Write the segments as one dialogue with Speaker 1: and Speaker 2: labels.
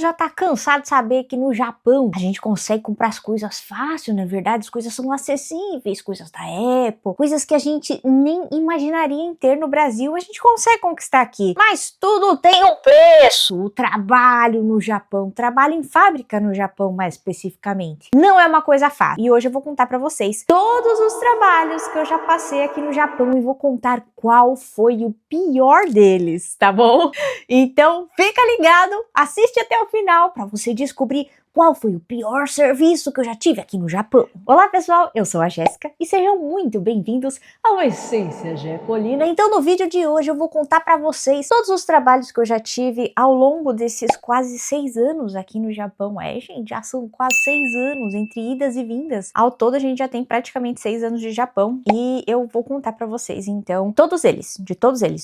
Speaker 1: já tá cansado de saber que no Japão a gente consegue comprar as coisas fácil, na verdade, as coisas são acessíveis, coisas da Apple, coisas que a gente nem imaginaria em ter no Brasil, a gente consegue conquistar aqui. Mas tudo tem um preço. O trabalho no Japão, trabalho em fábrica no Japão mais especificamente, não é uma coisa fácil. E hoje eu vou contar pra vocês todos os trabalhos que eu já passei aqui no Japão e vou contar qual foi o pior deles, tá bom? Então fica ligado, assiste até o final pra você descobrir qual foi o pior serviço que eu já tive aqui no Japão. Olá pessoal, eu sou a Jéssica e sejam muito bem-vindos ao Essência Jecolina. Então no vídeo de hoje eu vou contar pra vocês todos os trabalhos que eu já tive ao longo desses quase 6 anos aqui no Japão. Gente, já são quase 6 anos entre idas e vindas. Ao todo a gente já tem praticamente 6 anos de Japão e eu vou contar pra vocês então todos eles,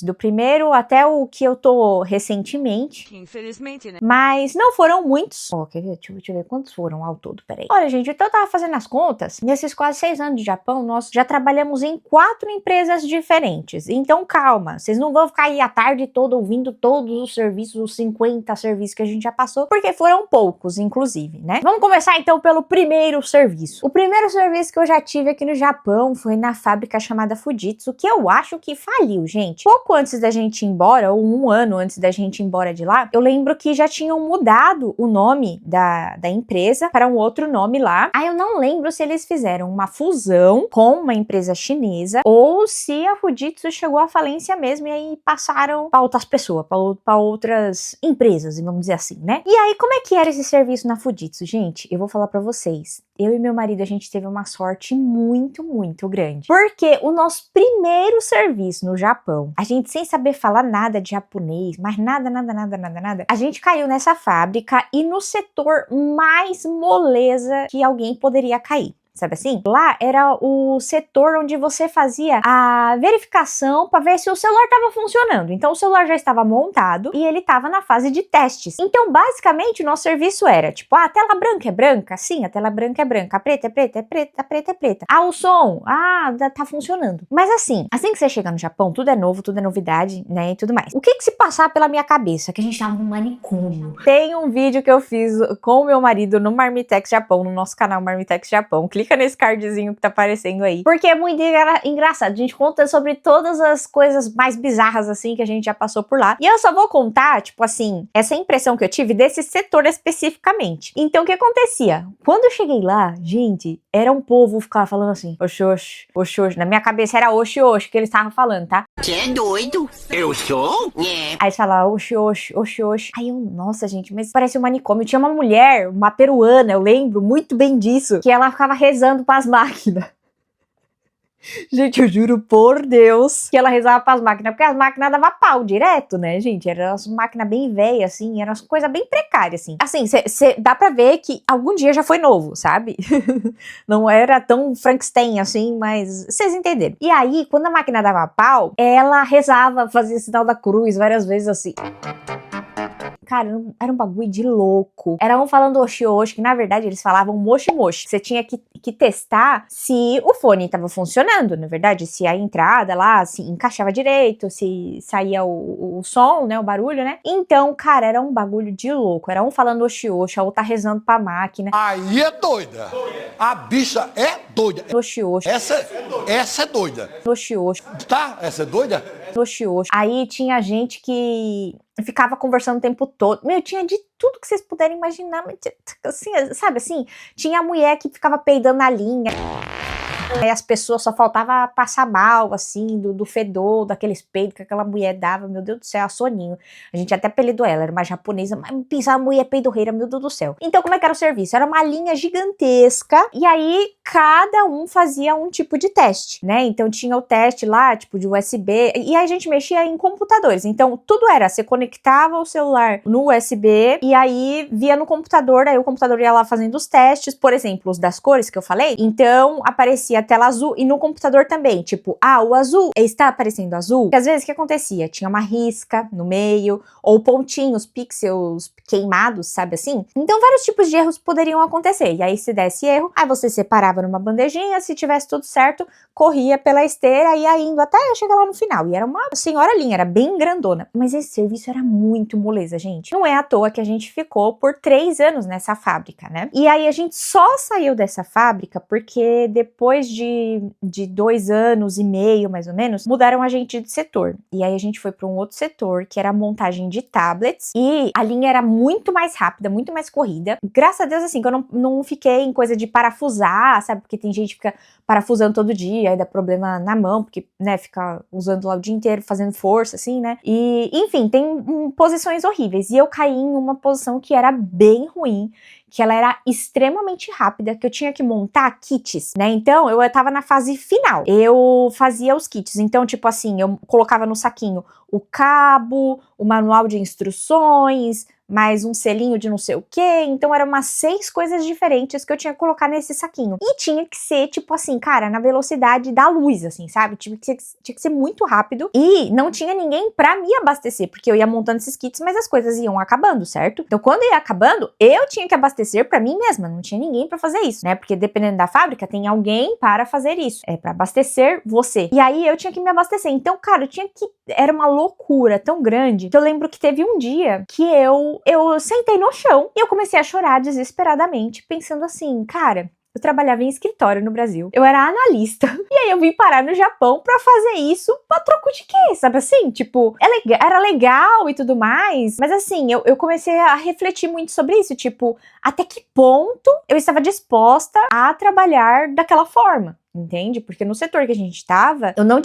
Speaker 1: do primeiro até o que eu tô recentemente.
Speaker 2: Infelizmente, né?
Speaker 1: Mas não foram muitos. Quer ver? Deixa eu ver quantos foram ao todo, peraí. Olha, gente, então eu tava fazendo as contas. Nesses quase 6 anos de Japão, nós já trabalhamos em 4 empresas diferentes. Então, calma, vocês não vão ficar aí a tarde toda ouvindo todos os serviços, os 50 serviços que a gente já passou, porque foram poucos, inclusive, né? Vamos começar, então, pelo primeiro serviço. O primeiro serviço que eu já tive aqui no Japão foi na fábrica chamada Fujitsu, que eu acho que faliu, gente. Pouco antes da gente ir embora, ou um ano antes da gente ir embora de lá, eu lembro que já tinham mudado o nome da empresa para um outro nome lá. Aí eu não lembro se eles fizeram uma fusão com uma empresa chinesa ou se a Fujitsu chegou à falência mesmo e aí passaram para outras pessoas, para outras empresas, vamos dizer assim, né? E aí como é que era esse serviço na Fujitsu, gente? Eu vou falar para vocês. Eu e meu marido, a gente teve uma sorte muito, muito grande. Porque o nosso primeiro serviço no Japão, a gente sem saber falar nada de japonês, mas nada, a gente caiu nessa fábrica e no setor mais moleza que alguém poderia cair. Sabe assim? Lá era o setor onde você fazia a verificação para ver se o celular estava funcionando. Então o celular já estava montado e ele estava na fase de testes. Então basicamente o nosso serviço era tipo, a tela branca é branca? Sim, a tela branca é branca. A preta é preta? É preta, a preta é preta. Ah, o som? Ah, tá funcionando. Mas assim que você chega no Japão, tudo é novo, tudo é novidade, né, e tudo mais. O que se passar pela minha cabeça? Que a gente tava num manicômio. Tem um vídeo que eu fiz com o meu marido no Marmitex Japão, no nosso canal Marmitex Japão. Clica nesse cardzinho que tá aparecendo aí. Porque é muito engraçado. A gente conta sobre todas as coisas mais bizarras, assim, que a gente já passou por lá. E eu só vou contar, tipo assim, essa impressão que eu tive desse setor especificamente. Então, o que acontecia? Quando eu cheguei lá, gente, era um povo que ficava falando assim, oxi, oxi, oxi, oxi. Na minha cabeça era oxi, oxi, que eles estavam falando, tá?
Speaker 2: Você é doido? Eu sou?
Speaker 1: É. Aí falava oxi, oxi, oxi, oxi. Aí eu, nossa, gente, mas parece um manicômio. Tinha uma mulher, uma peruana, eu lembro muito bem disso, que ela ficava rezando para as máquinas. Gente, eu juro por Deus que ela rezava para as máquinas, porque as máquinas davam pau direto, né, gente? Eram as máquinas bem velhas, assim, eram as coisas bem precárias, assim. Assim, dá pra ver que algum dia já foi novo, sabe? Não era tão Frankenstein, assim, mas vocês entenderam. E aí, quando a máquina dava pau, ela rezava, fazia sinal da cruz várias vezes, assim. Cara, era um bagulho de louco. Era um falando oxi oxi, que na verdade eles falavam moshi moshi. Você tinha que testar se o fone tava funcionando, na verdade, se a entrada lá se encaixava direito, se saía o som, né, o barulho, né? Então, cara, era um bagulho de louco. Era um falando oxi oxi, a outra rezando pra máquina.
Speaker 3: Aí é doida. A bicha é doida.
Speaker 1: Oxi oxi.
Speaker 3: Essa é doida.
Speaker 1: Oxi oxi.
Speaker 3: Tá? Essa é doida?
Speaker 1: Oxi oxi. Aí tinha gente que ficava conversando o tempo todo. Meu, tinha de tudo que vocês puderem imaginar. Assim, sabe assim? Tinha a mulher que ficava peidando na linha. Aí as pessoas só faltava passar mal, assim, do fedor, daqueles peidos que aquela mulher dava. Meu Deus do céu, a Soninho. A gente até apelidou ela, era uma japonesa, mas pensava a mulher peidorreira, meu Deus do céu. Então, como é que era o serviço? Era uma linha gigantesca, e aí cada um fazia um tipo de teste, né? Então tinha o teste lá, tipo de USB, e aí a gente mexia em computadores. Então, tudo era, você conectava o celular no USB, e aí via no computador, aí o computador ia lá fazendo os testes, por exemplo, os das cores que eu falei. Então, aparecia aparecia a tela azul e no computador também, tipo, o azul está aparecendo azul. Porque às vezes o que acontecia? Tinha uma risca no meio, ou pontinhos, pixels queimados, sabe assim? Então vários tipos de erros poderiam acontecer. E aí se desse erro, aí você separava numa bandejinha, se tivesse tudo certo, corria pela esteira e ia indo até chegar lá no final. E era uma senhora linha, era bem grandona. Mas esse serviço era muito moleza, gente. Não é à toa que a gente ficou por 3 anos nessa fábrica, né? E aí a gente só saiu dessa fábrica porque depois de 2 anos e meio, mais ou menos, mudaram a gente de setor. E aí a gente foi para um outro setor, que era a montagem de tablets. E a linha era muito mais rápida, muito mais corrida. Graças a Deus, assim, que eu não fiquei em coisa de parafusar, sabe? Porque tem gente que fica parafusando todo dia, aí dá problema na mão, porque, né, fica usando lá o dia inteiro, fazendo força, assim, né? E, enfim, tem posições horríveis. E eu caí em uma posição que era bem ruim, que ela era extremamente rápida, que eu tinha que montar kits, né? Então, eu tava na fase final. Eu fazia os kits. Então, tipo assim, eu colocava no saquinho o cabo, o manual de instruções, mais um selinho de não sei o que. Então eram umas 6 coisas diferentes que eu tinha que colocar nesse saquinho. E tinha que ser, tipo assim, cara, na velocidade da luz, assim, sabe? Tinha que ser muito rápido. E não tinha ninguém pra me abastecer, porque eu ia montando esses kits, mas as coisas iam acabando, certo? Então quando ia acabando, eu tinha que abastecer pra mim mesma. Não tinha ninguém pra fazer isso, né? Porque dependendo da fábrica, tem alguém para fazer isso. É pra abastecer você. E aí eu tinha que me abastecer. Então, cara, era uma loucura tão grande que eu lembro que teve um dia que eu sentei no chão e eu comecei a chorar desesperadamente, pensando assim, cara, eu trabalhava em escritório no Brasil, eu era analista, e aí eu vim parar no Japão pra fazer isso pra troco de quê, sabe assim? Tipo, era legal e tudo mais, mas assim, eu comecei a refletir muito sobre isso, tipo, até que ponto eu estava disposta a trabalhar daquela forma. Entende? Porque no setor que a gente tava, eu não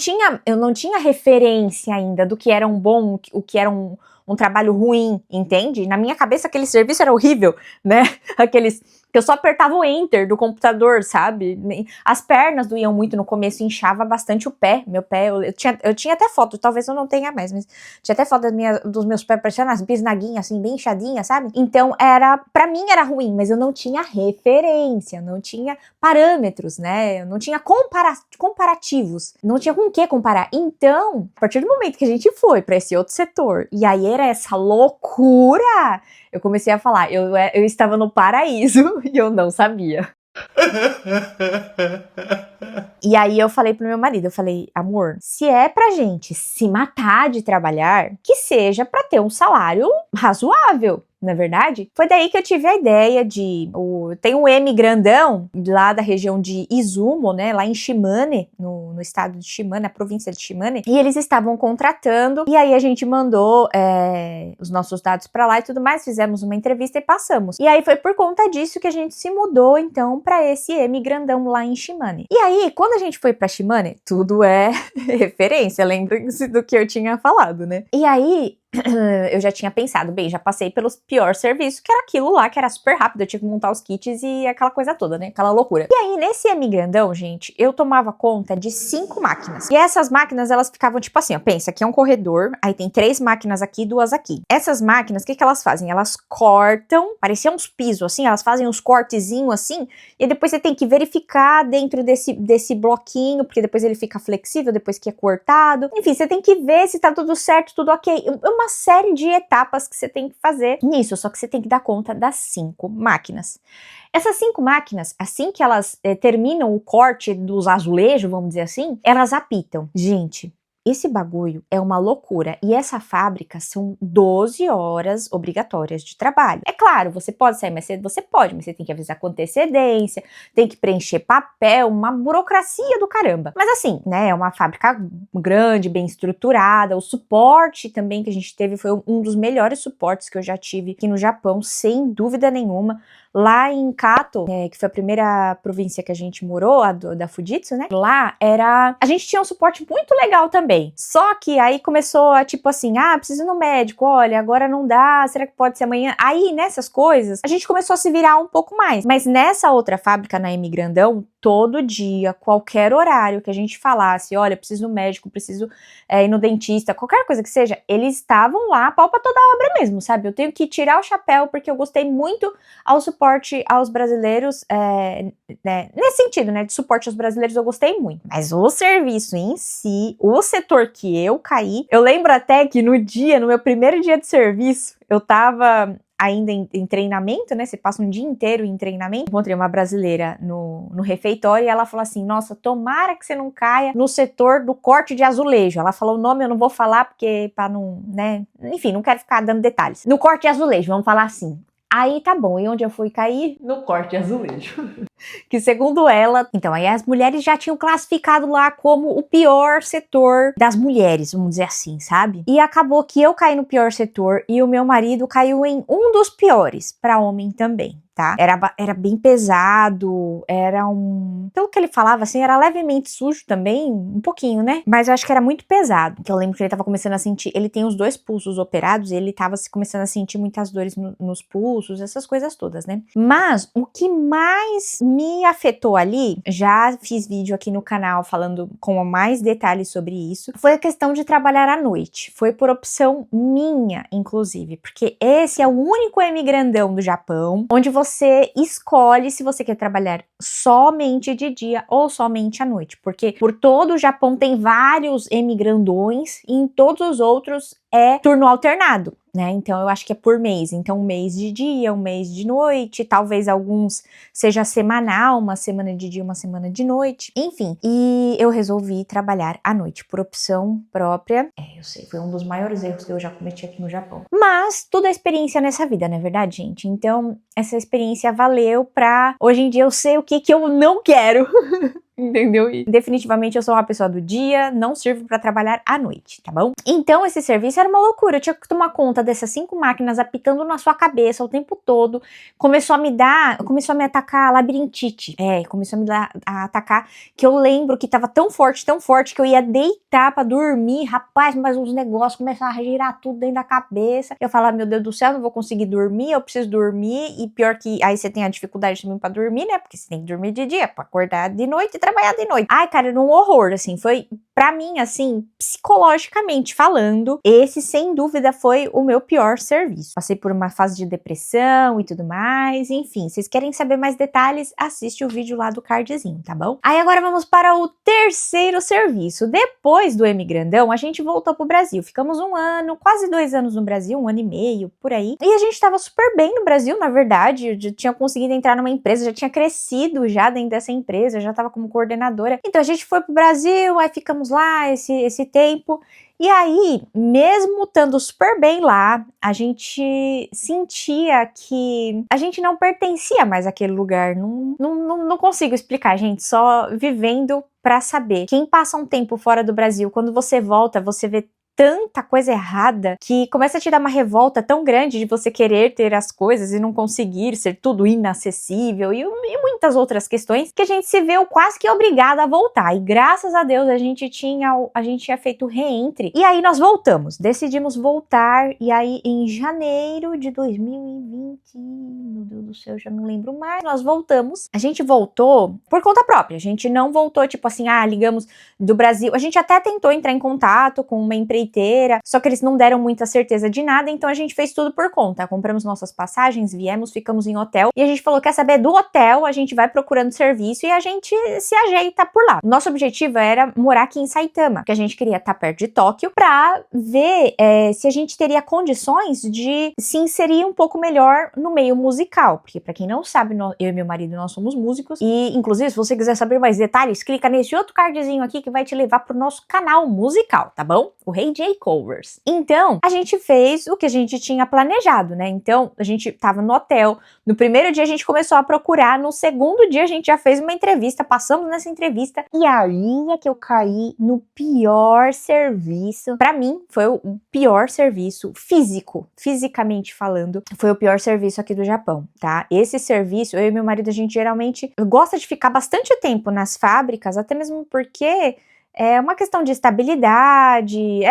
Speaker 1: tinha referência ainda do que era um bom, o que era um trabalho ruim, entende? Na minha cabeça aquele serviço era horrível, né? Aqueles que eu só apertava o enter do computador, sabe? As pernas doíam muito no começo, inchava bastante o pé. Meu pé, eu tinha até foto, talvez eu não tenha mais, mas tinha até foto dos meus pés parecendo as bisnaguinhas, assim, bem inchadinhas, sabe? Então, pra mim era ruim, mas eu não tinha referência, não tinha parâmetros, né? Eu não tinha comparativos, não tinha com o que comparar. Então, a partir do momento que a gente foi pra esse outro setor, e aí era essa loucura, eu comecei a falar, eu estava no paraíso e eu não sabia. E aí eu falei pro meu marido, eu falei, amor, se é pra gente se matar de trabalhar, que seja pra ter um salário razoável. Na verdade, foi daí que eu tive a ideia tem um M grandão lá da região de Izumo, né, lá em Shimane, no estado de Shimane, na província de Shimane, e eles estavam contratando, e aí a gente mandou os nossos dados pra lá e tudo mais, fizemos uma entrevista e passamos. E aí foi por conta disso que a gente se mudou, então, pra esse M grandão lá em Shimane. E aí, quando a gente foi pra Shimane, tudo é referência, lembra-se do que eu tinha falado, né? E aí, eu já tinha pensado, bem, já passei pelos piores serviços, que era aquilo lá, que era super rápido, eu tinha que montar os kits e aquela coisa toda, né, aquela loucura. E aí, nesse M grandão, gente, eu tomava conta de 5 máquinas. E essas máquinas, elas ficavam tipo assim, ó, pensa, aqui é um corredor, aí tem 3 máquinas aqui, 2 aqui. Essas máquinas, o que elas fazem? Elas cortam, parecia uns pisos, assim, elas fazem uns cortezinhos assim, e depois você tem que verificar dentro desse bloquinho, porque depois ele fica flexível, depois que é cortado. Enfim, você tem que ver se tá tudo certo, tudo ok. Uma série de etapas que você tem que fazer nisso, só que você tem que dar conta das 5 máquinas. Essas 5 máquinas, assim que elas terminam o corte dos azulejos, vamos dizer assim, elas apitam. Gente, esse bagulho é uma loucura, e essa fábrica são 12 horas obrigatórias de trabalho. É claro, você pode sair mais cedo, você pode, mas você tem que avisar com antecedência, tem que preencher papel, uma burocracia do caramba. Mas assim, né, é uma fábrica grande, bem estruturada, o suporte também que a gente teve foi um dos melhores suportes que eu já tive aqui no Japão, sem dúvida nenhuma. Lá em Kato, que foi a primeira província que a gente morou, da Fujitsu, né? Lá a gente tinha um suporte muito legal também. bem. Só que aí começou a tipo assim, preciso ir no médico, olha, agora não dá, será que pode ser amanhã? Aí, nessas coisas, a gente começou a se virar um pouco mais. Mas nessa outra fábrica, na M Grandão, todo dia, qualquer horário que a gente falasse, olha, preciso ir no médico, preciso ir no dentista, qualquer coisa que seja, eles estavam lá, pau pra toda a obra mesmo, sabe? Eu tenho que tirar o chapéu, porque eu gostei muito ao suporte aos brasileiros, né, nesse sentido, né, de suporte aos brasileiros, eu gostei muito. Mas o serviço em si, o setor que eu caí, eu lembro até que no meu primeiro dia de serviço, eu tava ainda em treinamento, né, você passa um dia inteiro em treinamento. Encontrei uma brasileira no refeitório e ela falou assim, nossa, tomara que você não caia no setor do corte de azulejo. Ela falou o nome, eu não vou falar porque pra não, né, enfim, não quero ficar dando detalhes. No corte de azulejo, vamos falar assim. Aí tá bom, e onde eu fui cair? No corte de azulejo. Que segundo ela, então aí as mulheres já tinham classificado lá como o pior setor das mulheres, vamos dizer assim, sabe? E acabou que eu caí no pior setor e o meu marido caiu em um dos piores, para homem também. Tá? Era bem pesado, pelo que ele falava, assim, era levemente sujo também, um pouquinho, né? Mas eu acho que era muito pesado, que eu lembro que ele tava começando a sentir, ele tem os 2 pulsos operados, e ele tava começando a sentir muitas dores nos pulsos, essas coisas todas, né? Mas o que mais me afetou ali, já fiz vídeo aqui no canal falando com mais detalhes sobre isso, foi a questão de trabalhar à noite. Foi por opção minha, inclusive, porque esse é o único M Grandão do Japão, onde você escolhe se você quer trabalhar somente de dia ou somente à noite, porque por todo o Japão tem vários M grandões e em todos os outros é turno alternado, né? Então eu acho que é por mês, então um mês de dia, um mês de noite, talvez alguns seja semanal, uma semana de dia, uma semana de noite, enfim. E eu resolvi trabalhar à noite por opção própria. Eu sei, foi um dos maiores erros que eu já cometi aqui no Japão. Mas tudo é experiência nessa vida, não é verdade, gente? Então essa experiência valeu pra... Hoje em dia eu sei o que eu não quero. Entendeu? E definitivamente eu sou uma pessoa do dia, não sirvo pra trabalhar à noite, tá bom? Então esse serviço era uma loucura, eu tinha que tomar conta dessas 5 máquinas apitando na sua cabeça o tempo todo, começou a me atacar labirintite, começou a atacar, que eu lembro que tava tão forte, que eu ia deitar pra dormir, rapaz, mas os negócios começaram a girar tudo dentro da cabeça, eu falava, meu Deus do céu, não vou conseguir dormir, eu preciso dormir, e pior que aí você tem a dificuldade também pra dormir, né, porque você tem que dormir de dia, pra acordar de noite e trabalhar de noite. Ai, cara, era um horror, assim, foi, pra mim, assim, psicologicamente falando, esse, sem dúvida, foi o meu pior serviço. Passei por uma fase de depressão e tudo mais, enfim, vocês querem saber mais detalhes, assiste o vídeo lá do cardzinho, tá bom? Aí agora vamos para o terceiro serviço. Depois do M Grandão, a gente voltou pro Brasil, ficamos 1 ano, quase 2 anos no Brasil, 1 ano e meio, por aí, e a gente tava super bem no Brasil, na verdade, eu já tinha conseguido entrar numa empresa, já tinha crescido já dentro dessa empresa, já tava como coordenadora. Então a gente foi pro Brasil, aí ficamos lá esse tempo. E aí, mesmo estando super bem lá, a gente sentia que a gente não pertencia mais àquele lugar. Não consigo explicar, gente, só vivendo pra saber. Quem passa um tempo fora do Brasil, quando você volta, você vê tanta coisa errada que começa a te dar uma revolta tão grande de você querer ter as coisas e não conseguir, ser tudo inacessível e muitas outras questões que a gente se vê quase que obrigada a voltar. E graças a Deus a gente tinha feito o reentre e aí nós voltamos, decidimos voltar e aí em janeiro de 2020, meu Deus do céu, já não lembro mais, nós voltamos. A gente voltou por conta própria, a gente não voltou tipo assim, ligamos do Brasil, a gente até tentou entrar em contato com uma empreiteira, só que eles não deram muita certeza de nada, então a gente fez tudo por conta, compramos nossas passagens, viemos, ficamos em hotel, e a gente falou, quer saber, do hotel a gente vai procurando serviço e a gente se ajeita por lá. Nosso objetivo era morar aqui em Saitama, porque a gente queria estar perto de Tóquio, pra ver se a gente teria condições de se inserir um pouco melhor no meio musical, porque pra quem não sabe, eu e meu marido, nós somos músicos, e inclusive se você quiser saber mais detalhes, clica nesse outro cardzinho aqui que vai te levar pro nosso canal musical, tá bom? O Rei J Covers. Então, a gente fez o que a gente tinha planejado, né? Então, a gente tava no hotel, no primeiro dia a gente começou a procurar, no segundo dia a gente já fez uma entrevista, passamos nessa entrevista, e aí é que eu caí no pior serviço. Pra mim, foi o pior serviço fisicamente falando, foi o pior serviço aqui do Japão, tá? Esse serviço, eu e meu marido, a gente geralmente gosta de ficar bastante tempo nas fábricas, até mesmo porque é uma questão de estabilidade,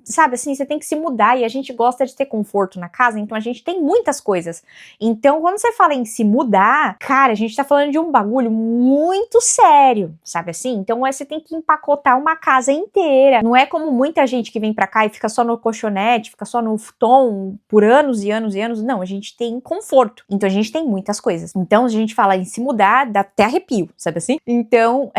Speaker 1: sabe assim, você tem que se mudar e a gente gosta de ter conforto na casa, então a gente tem muitas coisas. Então, quando você fala em se mudar, cara, a gente tá falando de um bagulho muito sério, sabe assim? Então, você tem que empacotar uma casa inteira. Não é como muita gente que vem pra cá e fica só no colchonete, fica só no futon por anos e anos e anos. Não, a gente tem conforto. Então, a gente tem muitas coisas. Então, a gente fala em se mudar, dá até arrepio, sabe assim? Então,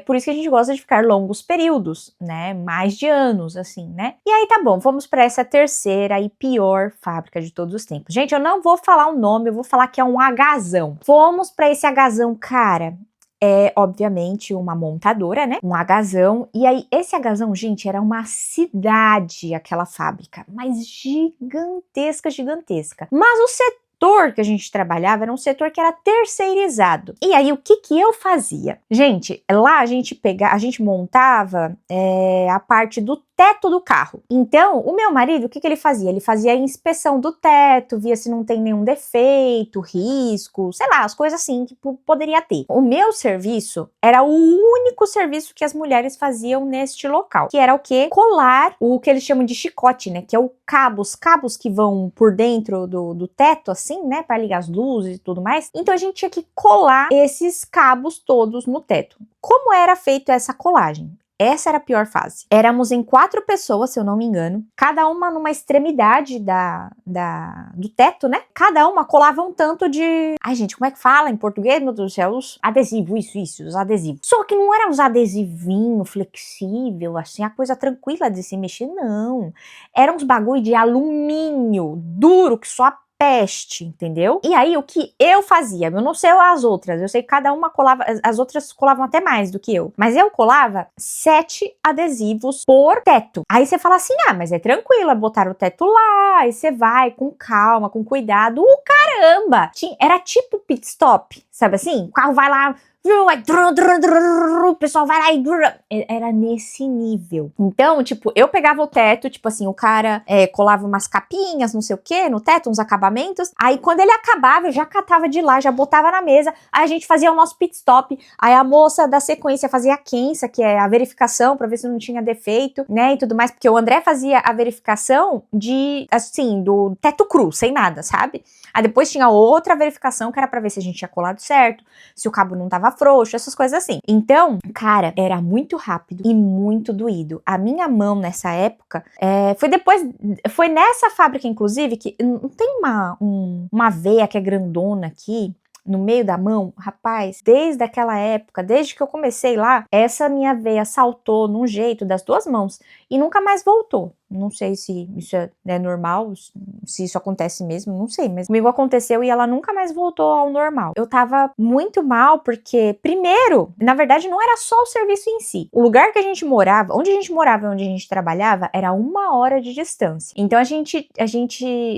Speaker 1: por isso que a gente gosta de ficar longos períodos, né? Mais de anos, assim, né? E aí, tá bom, vamos para essa terceira e pior fábrica de todos os tempos. Gente, eu não vou falar o nome, eu vou falar que é um agazão. Fomos para esse agazão, cara. É, obviamente, uma montadora, né? Um agazão. E aí, esse agazão, gente, era uma cidade, aquela fábrica. Mas gigantesca, gigantesca. Mas o setor que a gente trabalhava era um setor que era terceirizado. E aí, o que eu fazia? Gente, lá a gente montava a parte do teto do carro. Então, o meu marido, o que ele fazia? Ele fazia a inspeção do teto, via se não tem nenhum defeito, risco, sei lá, as coisas assim que poderia ter. O meu serviço era o único serviço que as mulheres faziam neste local, que era o quê? Colar o que eles chamam de chicote, né? Que é os cabos que vão por dentro do teto, assim, né? Para ligar as luzes e tudo mais. Então, a gente tinha que colar esses cabos todos no teto. Como era feita essa colagem? Essa era a pior fase. Éramos em 4 pessoas, se eu não me engano, cada uma numa extremidade do teto, né? Cada uma colava um tanto de... Ai, gente, como é que fala em português, meu Deus do céu? Os adesivos, isso, os adesivos. Só que não eram os adesivinhos flexível, assim, a coisa tranquila de se mexer, não. Eram uns bagulho de alumínio, duro, que só a peste, entendeu? E aí, o que eu fazia? Eu não sei as outras, eu sei que cada uma colava, as outras colavam até mais do que eu, mas eu colava 7 adesivos por teto. Aí você fala assim, mas é tranquilo, é botar o teto lá, aí você vai com calma, com cuidado. Caramba! Era tipo pit stop, sabe assim? O carro vai lá, o pessoal vai lá e... Era nesse nível. Então, tipo, eu pegava o teto, tipo assim, o cara colava umas capinhas, não sei o que, no teto, uns acabamentos. Aí, quando ele acabava, eu já catava de lá, já botava na mesa. Aí, a gente fazia o nosso pit stop. Aí, a moça da sequência fazia a Kensa, que é a verificação, pra ver se não tinha defeito, né, e tudo mais. Porque o André fazia a verificação do teto cru, sem nada, sabe? Aí, depois tinha outra verificação, que era pra ver se a gente tinha colado certo, se o cabo não tava frouxo, essas coisas assim. Então, cara, era muito rápido e muito doído. A minha mão nessa época, foi nessa fábrica, inclusive, que não tem uma veia que é grandona aqui, no meio da mão, rapaz, desde aquela época, desde que eu comecei lá, essa minha veia saltou num jeito das 2 mãos e nunca mais voltou. Não sei se isso é normal, se isso acontece mesmo, não sei, mas comigo aconteceu e ela nunca mais voltou ao normal. Eu tava muito mal porque, primeiro, na verdade não era só o serviço em si. O lugar que a gente morava, onde a gente trabalhava, era 1 hora de distância. Então a gente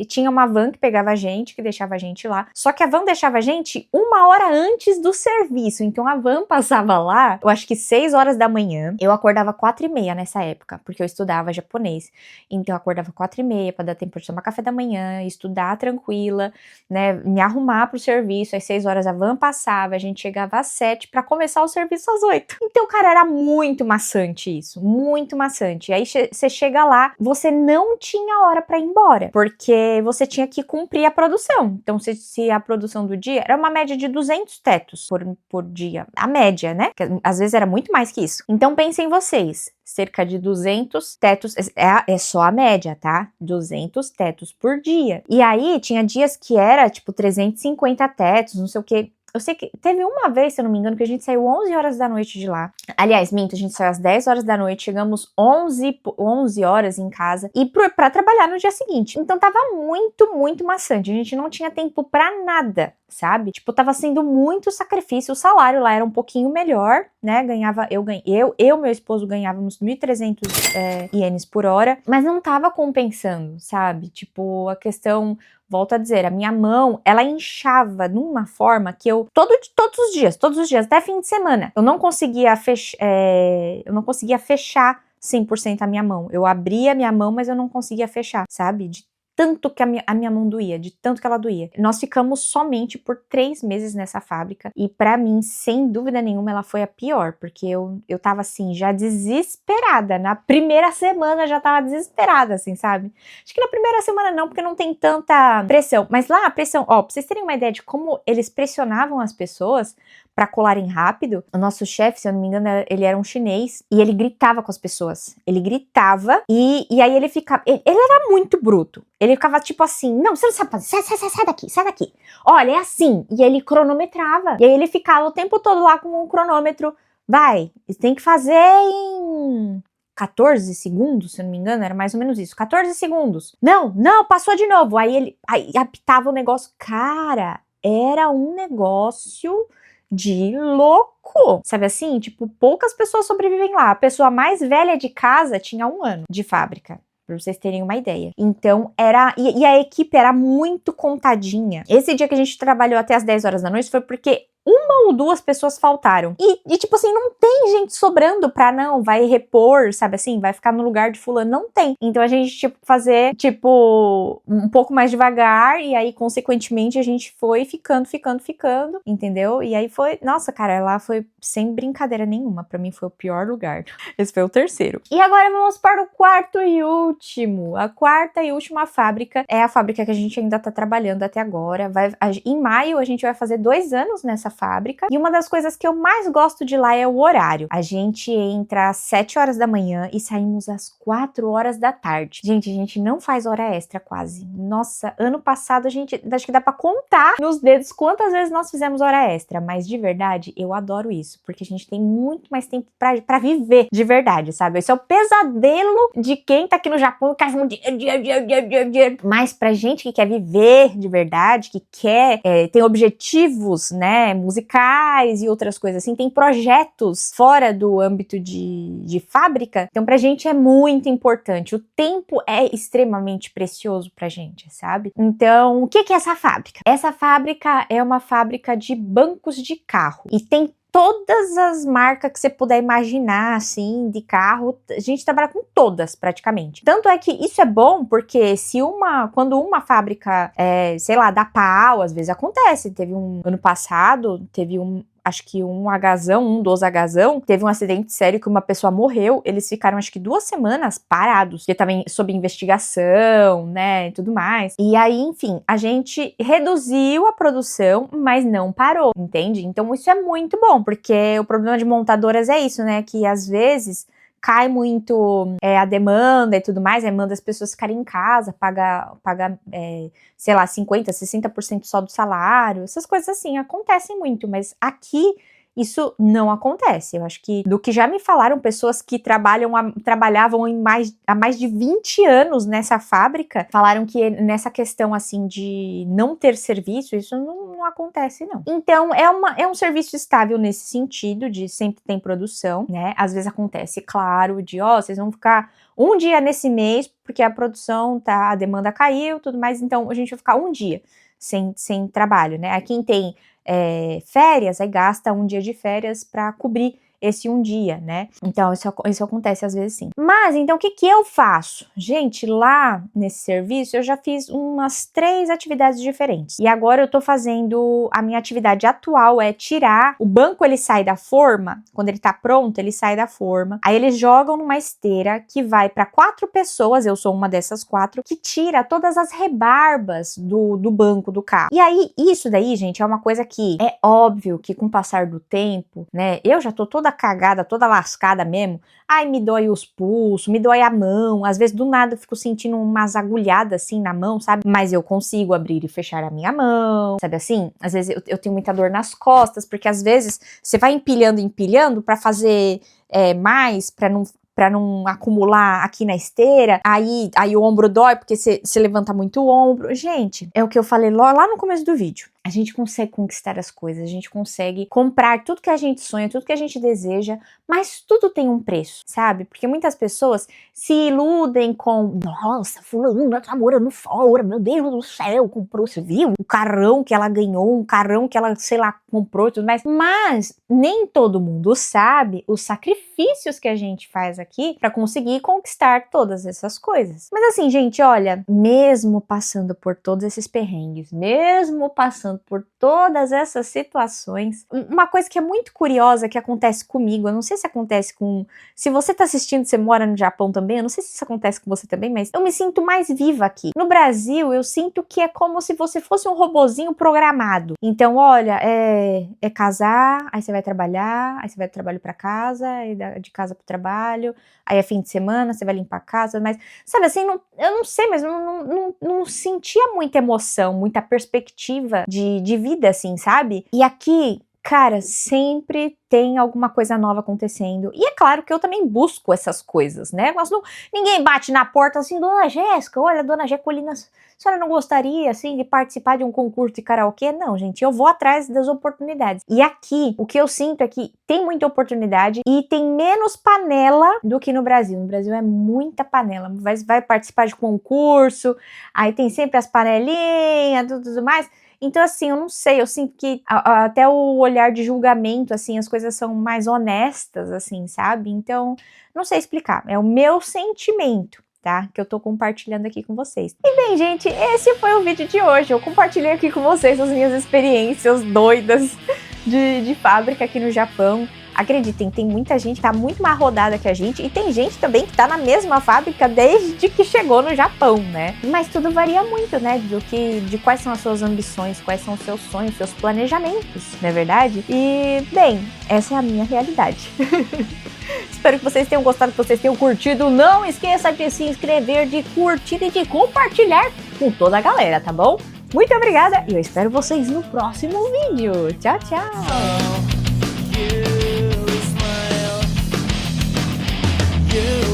Speaker 1: tinha uma van que pegava a gente, que deixava a gente lá, só que a van deixava a gente 1 hora antes do serviço. Então a van passava lá, eu acho que 6 horas da manhã, eu acordava 4h30 nessa época, porque eu estudava japonês. Então eu acordava 4h30 para dar tempo de tomar café da manhã, estudar tranquila, né, me arrumar pro serviço. Às 6 horas a van passava, a gente chegava às 7 para começar o serviço às 8. Então, cara, era muito maçante isso, muito maçante. E aí você chega lá, você não tinha hora para ir embora, porque você tinha que cumprir a produção. Então, se a produção do dia era uma média de 200 tetos por dia, a média, né? Que às vezes era muito mais que isso. Então, pensem vocês, cerca de 200 tetos, é só a média, tá? 200 tetos por dia. E aí, tinha dias que era, tipo, 350 tetos, não sei o quê. Eu sei que teve uma vez, se eu não me engano, que a gente saiu 11 horas da noite de lá. Aliás, minto, a gente saiu às 10 horas da noite, chegamos 11 horas em casa e pra trabalhar no dia seguinte. Então tava muito, muito maçante. A gente não tinha tempo pra nada, sabe? Tipo, tava sendo muito sacrifício. O salário lá era um pouquinho melhor, né? Eu e meu esposo ganhávamos 1.300 ienes por hora, mas não tava compensando, sabe? Tipo, a questão... Volto a dizer, a minha mão, ela inchava de uma forma que eu, todos os dias, até fim de semana, eu não conseguia fechar 100% a minha mão. Eu abria a minha mão, mas eu não conseguia fechar, sabe? De tanto que a minha mão doía, de tanto que ela doía. Nós ficamos somente por 3 meses nessa fábrica e pra mim, sem dúvida nenhuma, ela foi a pior, porque eu tava assim, já desesperada. Na primeira semana já tava desesperada, assim, sabe? Acho que na primeira semana não, porque não tem tanta pressão. Mas lá a pressão, ó, pra vocês terem uma ideia de como eles pressionavam as pessoas pra colarem rápido, o nosso chefe, se eu não me engano, ele era um chinês e ele gritava com as pessoas. Ele gritava e aí ele ficava... Ele era muito bruto. Ele ficava tipo assim, não, você não sabe fazer, sai daqui, sai daqui. Olha, é assim. E ele cronometrava. E aí ele ficava o tempo todo lá com um cronômetro. Vai, tem que fazer em 14 segundos, se eu não me engano, era mais ou menos isso. 14 segundos. Não, passou de novo. Aí apitava o negócio. Cara, era um negócio de louco. Sabe assim? Tipo, poucas pessoas sobrevivem lá. A pessoa mais velha de casa tinha 1 ano de fábrica. Pra vocês terem uma ideia. Então, e a equipe era muito contadinha. Esse dia que a gente trabalhou até as 10 horas da noite foi porque 1 ou 2 pessoas faltaram. E tipo assim, não tem gente sobrando pra não, vai repor, sabe assim? Vai ficar no lugar de fulano. Não tem. Então a gente, tipo, fazer, tipo, um pouco mais devagar e aí, consequentemente, a gente foi ficando, entendeu? E aí foi, nossa, cara, lá foi sem brincadeira nenhuma. Pra mim foi o pior lugar. Esse foi o terceiro. E agora vamos para o quarto e último. A quarta e última fábrica é a fábrica que a gente ainda tá trabalhando até agora. Em maio a gente vai fazer 2 anos nessa fábrica. E uma das coisas que eu mais gosto de lá é o horário. A gente entra às 7 horas da manhã e saímos às 4 horas da tarde. Gente, a gente não faz hora extra quase. Nossa, ano passado a gente, acho que dá pra contar nos dedos quantas vezes nós fizemos hora extra. Mas de verdade, eu adoro isso. Porque a gente tem muito mais tempo pra viver de verdade, sabe? Esse é o pesadelo de quem tá aqui no Japão e quer dinheiro. Mas pra gente que quer viver de verdade, que quer, tem objetivos, né, musicais e outras coisas assim, tem projetos fora do âmbito de fábrica, então pra gente é muito importante. O tempo é extremamente precioso pra gente, sabe? Então, o que é essa fábrica? Essa fábrica é uma fábrica de bancos de carro e tem todas as marcas que você puder imaginar, assim, de carro, a gente trabalha com todas, praticamente. Tanto é que isso é bom, porque quando uma fábrica, sei lá, dá pau, às vezes acontece. Ano passado, acho que um dos Hzão, teve um acidente sério que uma pessoa morreu, eles ficaram acho que 2 semanas parados, porque estavam sob investigação, né, e tudo mais. E aí, enfim, a gente reduziu a produção, mas não parou, entende? Então isso é muito bom, porque o problema de montadoras é isso, né, que às vezes cai muito a demanda e tudo mais, aí manda as pessoas ficarem em casa, paga sei lá, 50%, 60% só do salário, essas coisas assim, acontecem muito, mas aqui isso não acontece. Eu acho que, do que já me falaram, pessoas que trabalhavam há mais de 20 anos nessa fábrica, falaram que nessa questão, assim, de não ter serviço, isso não acontece, não. Então, é um serviço estável nesse sentido, de sempre tem produção, né? Às vezes acontece, claro, de, vocês vão ficar um dia nesse mês, porque a produção a demanda caiu, tudo mais, então a gente vai ficar um dia sem trabalho, né? Aí quem tem férias, aí gasta um dia de férias para cobrir esse um dia, né? Então, isso acontece às vezes sim. Mas, então, o que eu faço? Gente, lá nesse serviço, eu já fiz umas 3 atividades diferentes. E agora eu tô fazendo, a minha atividade atual é tirar, o banco ele sai da forma, quando ele tá pronto, ele sai da forma. Aí eles jogam numa esteira que vai para 4 pessoas, eu sou uma dessas 4, que tira todas as rebarbas do banco do carro. E aí, isso daí, gente, é uma coisa que é óbvio que com o passar do tempo, né, eu já tô toda cagada, toda lascada mesmo. Ai, me dói os pulsos, me dói a mão. Às vezes, do nada, eu fico sentindo umas agulhadas assim na mão, sabe? Mas eu consigo abrir e fechar a minha mão, sabe assim? Às vezes, eu tenho muita dor nas costas, porque às vezes você vai empilhando pra fazer mais, pra não acumular aqui na esteira, aí o ombro dói porque você levanta muito o ombro. Gente, é o que eu falei lá no começo do vídeo. a gente consegue conquistar as coisas, a gente consegue comprar tudo que a gente sonha, tudo que a gente deseja, mas tudo tem um preço, sabe? Porque muitas pessoas se iludem com, nossa, fulana tá morando fora, meu Deus do céu, comprou, você viu? O carrão que ela ganhou, um carrão que ela, sei lá, comprou e tudo mais. Mas nem todo mundo sabe os sacrifícios que a gente faz aqui pra conseguir conquistar todas essas coisas. Mas assim, gente, olha, mesmo passando por todos esses perrengues, mesmo passando por todas essas situações, uma coisa que é muito curiosa que acontece comigo, eu não sei se acontece com... Se você tá assistindo, você mora no Japão também, eu não sei se isso acontece com você também, mas eu me sinto mais viva aqui. No Brasil, eu sinto que é como se você fosse um robozinho programado. Então, olha, é casar, aí você vai trabalhar, aí você vai do trabalho pra casa, aí de casa pro trabalho, aí é fim de semana, você vai limpar a casa, mas, sabe assim, eu não sei, mas não sentia muita emoção, muita perspectiva de vida, assim, sabe? E aqui, cara, sempre tem alguma coisa nova acontecendo. E é claro que eu também busco essas coisas, né? Mas ninguém bate na porta assim, Dona Jéssica, olha, Dona Jecolina, a senhora não gostaria, assim, de participar de um concurso de karaokê? Não, gente, eu vou atrás das oportunidades. E aqui, o que eu sinto é que tem muita oportunidade e tem menos panela do que no Brasil. No Brasil é muita panela. Vai participar de concurso, aí tem sempre as panelinhas, tudo mais. Então, assim, eu não sei, eu sinto que até o olhar de julgamento, assim, as coisas são mais honestas, assim, sabe? Então, não sei explicar, é o meu sentimento, tá? Que eu tô compartilhando aqui com vocês. E bem, gente, esse foi o vídeo de hoje. Eu compartilhei aqui com vocês as minhas experiências doidas de fábrica aqui no Japão. Acreditem, tem muita gente que tá muito mais rodada que a gente e tem gente também que tá na mesma fábrica desde que chegou no Japão, né? Mas tudo varia muito, né? De quais são as suas ambições, quais são os seus sonhos, seus planejamentos, não é verdade? E, bem, essa é a minha realidade. Espero que vocês tenham gostado, que vocês tenham curtido. Não esqueça de se inscrever, de curtir e de compartilhar com toda a galera, tá bom? Muito obrigada e eu espero vocês no próximo vídeo. Tchau, tchau!
Speaker 4: You